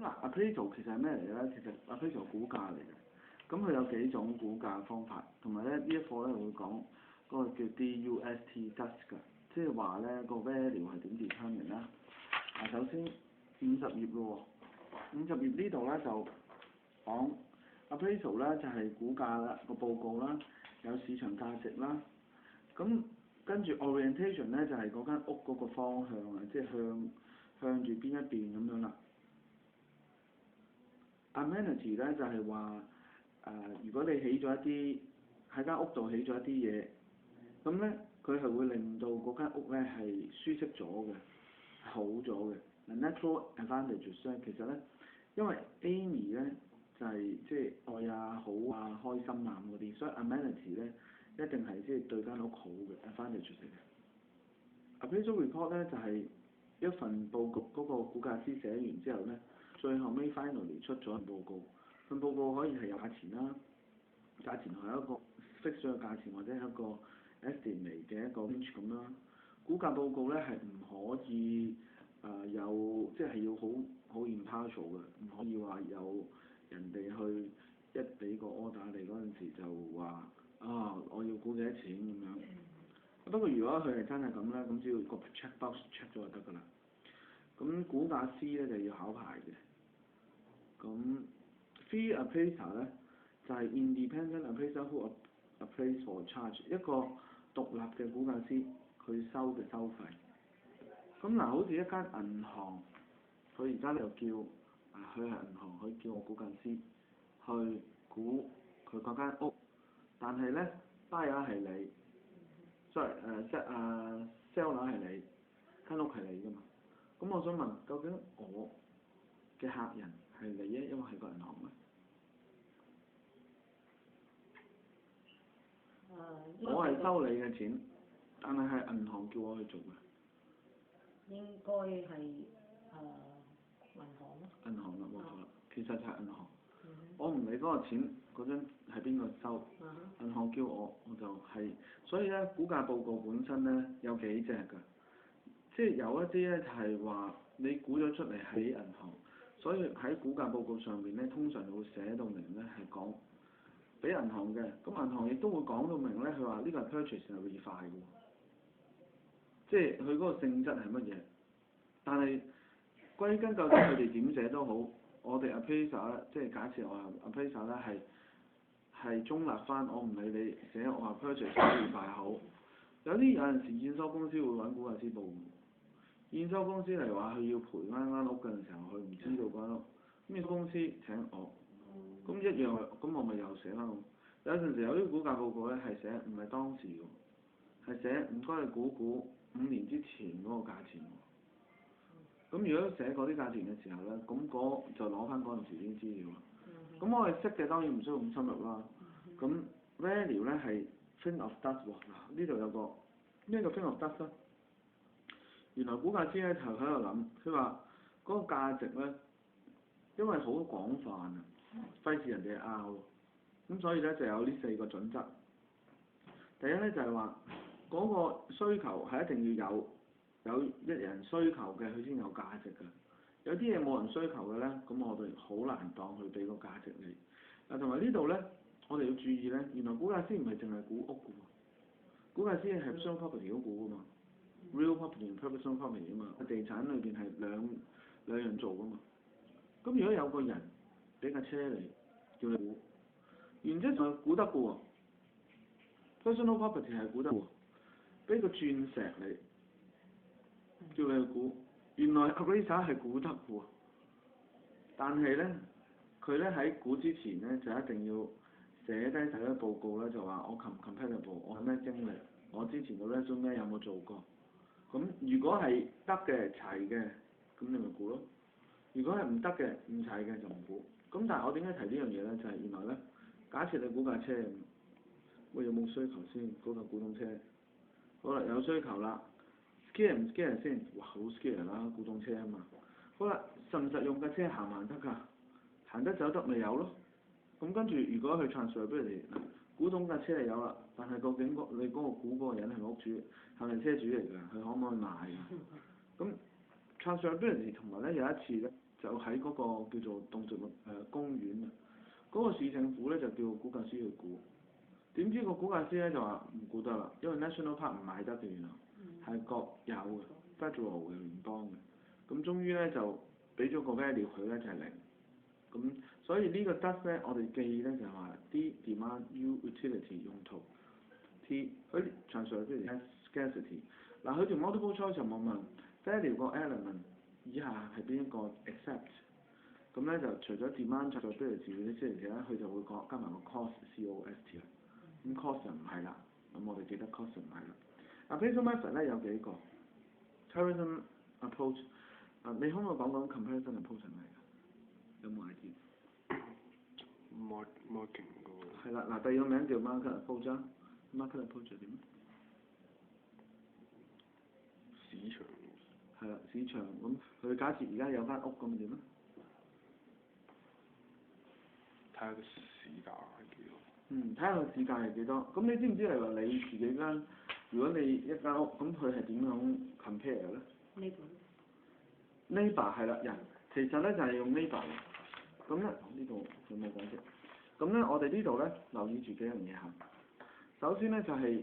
嗱，appraisal 其實係咩嚟嘅咧？其實 appraisal 估價嚟嘅，咁佢有幾種估價方法，同埋咧呢一課咧會講嗰個叫 DUST 嘅，即係話咧個 value 係點 determine 啦。首先50頁咯喎，50頁呢度咧就講 appraisal 咧就係估價啦，個報告啦，有市場價值啦，咁跟住 orientation 咧就係嗰間屋嗰個方向啊，即係向住邊一邊咁樣啦。Amenity 咧就係話如果你起咗一啲喺間屋度起咗一啲嘢，咁咧佢係會令到嗰間屋咧係舒適咗嘅，好咗嘅。natural advantages 咧，其實咧，因為 Amy 咧就係即係愛啊、好啊、開心啊嗰啲，所以 amenity 咧一定係即係對間屋好嘅 advantages 嚟嘅。Appraisal report 咧就係一份報告，嗰個估價師寫完之後咧。最後尾 finally 出咗份報告，份報告可以係有價錢啦，價錢係一個 fix 咗嘅價錢或者係一個 estimate 嘅一個 range 咁啦。估價報告咧係唔可以有即係要好 impartial 嘅，唔可以話有人哋去一俾個 order 你嗰陣時就話我要估幾多錢咁樣。不過如果佢係真係咁咧，咁只要個 check box check 咗就得㗎啦。咁估價師咧就要考牌嘅。咁 fee appraiser 咧就係 independent appraiser who appraise for charge， 一個獨立嘅估價師佢收嘅收費。咁嗱，好似一間銀行，佢而家就叫佢係銀行，佢叫我估價師去估佢嗰間屋，但係咧 buyer 係你，seller 係你，間屋係你㗎嘛。咁我想問，究竟我嘅客人係你啊，因為係個銀行咧？我係收你嘅錢，但係銀行叫我去做嘅。應該係銀行咯。銀行啦，冇錯啦，其實就係銀行。我唔理嗰個錢嗰張係邊個收，銀行叫我就係，所以咧估價報告本身咧有幾隻㗎，即係有一啲咧就係話你估咗出嚟喺銀行。所以喺估價報告上面咧，通常會寫到明咧係講俾銀行嘅，咁銀行亦都會講到明咧，佢話呢個係 purchase 係 refi 嘅，即係佢嗰個性質係乜嘢。但係歸根究底，佢哋點寫都好，我哋 appraiser 咧，即係假設我話 appraiser 咧係中立翻，我唔理你寫我話 purchase 係 refi 好。有陣時驗收公司會揾估價師報。驗收公司嚟話佢要賠間屋嘅時候，佢唔知道間屋，咁公司請我，咁一樣，咁我咪又寫翻。有陣時有啲估價報告咧係寫唔係當時喎，係寫唔該你估5年之前嗰個價錢喎。咁如果寫嗰啲價錢嘅時候咧，咁就攞翻嗰陣時啲資料啦。咁我哋識嘅當然唔需要咁深入啦。咁 value 咧係 thing of dust 喎，嗱呢度有個咩叫 thing of dust 咧？原來估價師咧就喺度諗，佢話嗰個價值咧，因為好廣泛啊，費事人哋拗，咁所以咧就有呢4個準則。第一咧就係話嗰個需求係一定要有一人需求嘅，佢先有價值㗎。有啲嘢冇人需求嘅咧，咁我哋好難當佢俾個價值你。同埋呢度咧，我哋要注意咧，原來估價師唔係淨係估屋㗎喎，估價師係 personal property 都估㗎嘛。real property 同 personal property 啊嘛，地產裏邊係兩樣做噶嘛。咁如果有個人俾架車你，叫你估，然之後就估得嘅喎 ，personal property 係估得喎，俾個鑽石你，叫你去估，原來 appraiser 係估得嘅喎，但係咧佢咧喺估之前咧就一定要寫低睇咗報告咧，就話我 compatible， 我係咩經歷，我之前嘅 resume 有冇做過。咁如果係得嘅齊嘅，咁你咪估咯；如果係唔得嘅唔齊嘅就唔估。咁但係我點解提呢樣嘢咧？就係原來咧，假設你估架車，喂有冇需求先？嗰架古董車，好啦有需求啦 ，scare 唔 scare 先？哇好 scare 啦，古董車啊嘛。好啦，實唔實用架車行唔行得㗎？行得走得咪有咯。咁跟住如果佢 transferability，古董架車係有啦，但係究竟你嗰個估嗰個人係咪屋主？係咪車主嚟㗎？佢可唔可以賣㗎？咁 transferability 同埋咧有一次咧，就喺嗰個叫做動植物公園啊，嗰、個市政府咧就叫估價師去估，點知個估價師咧就話唔估得啦，因為 National Park 唔買得嘅原來，係國有嘅 Federal 嘅聯邦嘅，咁終於咧就俾咗個 value 佢咧就係零，咁所以呢個 dust 咧我哋記咧就係話 D demand U utility 用途 T 佢長上譬如 scarcity， 嗱佢條 multiple choice 就冇問 value 個 element 以下係邊一個 except， 咁咧就除咗 demand 長上譬如字嗰啲即係咧佢就會講加埋個 cost C-O-S-T 啦，咁 cost 就唔係啦，咁我哋記得 cost 唔係啦。appraisal method 咧有幾個 comparison approach， 你可唔可以講講 comparison approach 係咩㗎？有冇 idea？marketing 嗰個係啦，嗱第二個名叫 market approach 啊 ，market approach 係點？市場係啦，市場咁佢假設而家有間屋咁點啊？睇下個市價係幾多？睇下個市價係幾多？咁你知唔知例如話你自己間，如果你一間屋咁佢係點樣 compare 咧？neighbor 係啦，人其實咧就係用 neighbor 嘅，咁咧呢度有冇解釋？咁咧我哋呢度咧留意住幾樣嘢嚇，首先咧就係